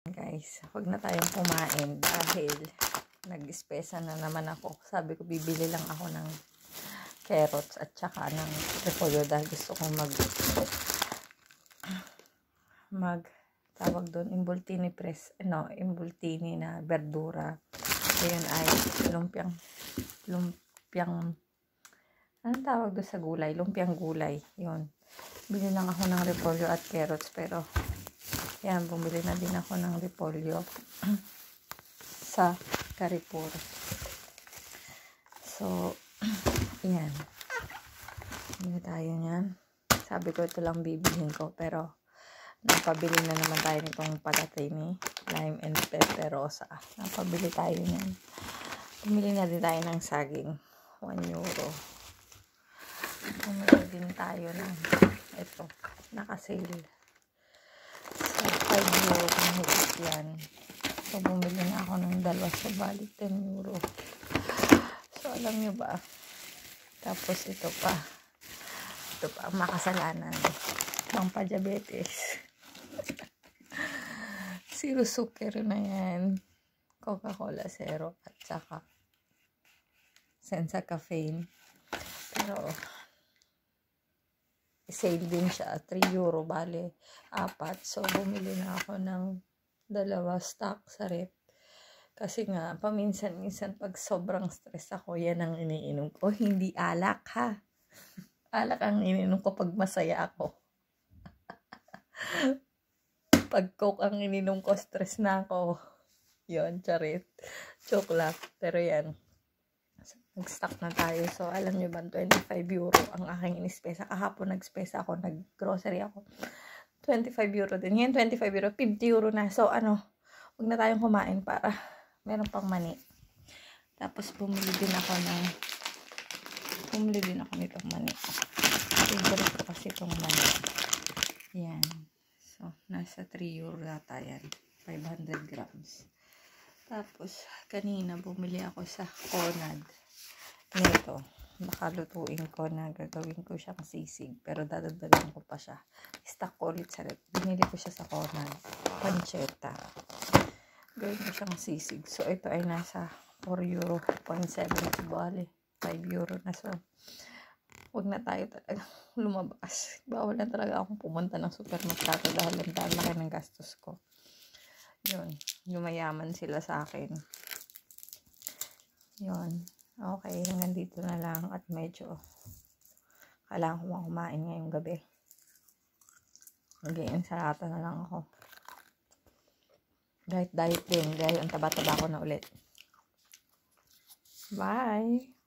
Guys, huwag na tayong kumain dahil nag-espesa na naman ako. Sabi ko bibili lang ako ng carrots at saka ng repolyo dahil gusto kong tawag doon, imbultini na verdura. Ayun ay lumpiang anong tawag doon sa gulay? Lumpiang gulay. Yun. Bili lang ako ng repolyo at carrots pero yan, bumili na din ako ng repolyo sa Carrefour. So, yan. Bili tayo niyan. Sabi ko ito lang bibilhin ko pero napabili na naman tayo nitong patatini, lime and pepperosa. Napabili tayo niyan. Bumili na din tayo ng saging. 1 euro. Bumili din tayo ng ito. Naka-sale. So, 5 euro kung higit yan. So, bumili na ako ng dalawa sa balik 10 euro. So, alam nyo ba? Tapos ito pa ang makasalanan. Pampa-diabetes. Zero sugar na yan. Coca-Cola Zero at saka Senza Caffeine. Pero sale din siya. 3 euro bale 4. So bumili na ako ng dalawa stock sa rep. Kasi nga paminsan-minsan pag sobrang stress ako, yan ang iniinom ko. Hindi alak ha. Alak ang iniinom ko pag masaya ako. Pag coke ang ininom ko, stress na ako. Yun, charit. Joke lang. Pero yan. Nag-stock na tayo. So, alam nyo ba, 25 euro ang aking inispesa. Kahapon nag-spesa ako, nag-grocery ako. 25 euro din. Ngayon, 25 euro, 50 euro na. So, huwag na tayong kumain para meron pang mani. Tapos, bumili din ako nitong mani. Favorite ko kasi itong mani. Yan. So, nasa 3 euro nata yan. 500 grams. Tapos, kanina bumili ako sa Conad. Nito, nakalutuin ko na gagawin ko siyang sisig. Pero dadagdagan ko pa siya. Stock ko ulit sa rep. Binili ko siya sa Conad. Pancetta. Gawin ko siyang sisig. So, ito ay nasa 4 euro 0.7. Bali, 5 euro na. So, huwag na tayo talaga lumabas. Bawal na talaga akong pumunta ng supermarket dahil ang laki ng gastos ko. Yun. Yumayaman sila sa akin. Yun. Okay. Hanggang dito na lang. At medyo kailangan ko kumain ngayong gabi. Mag-iinsalata na lang ako. Diet din. Dahil ang taba-taba ko na ulit. Bye!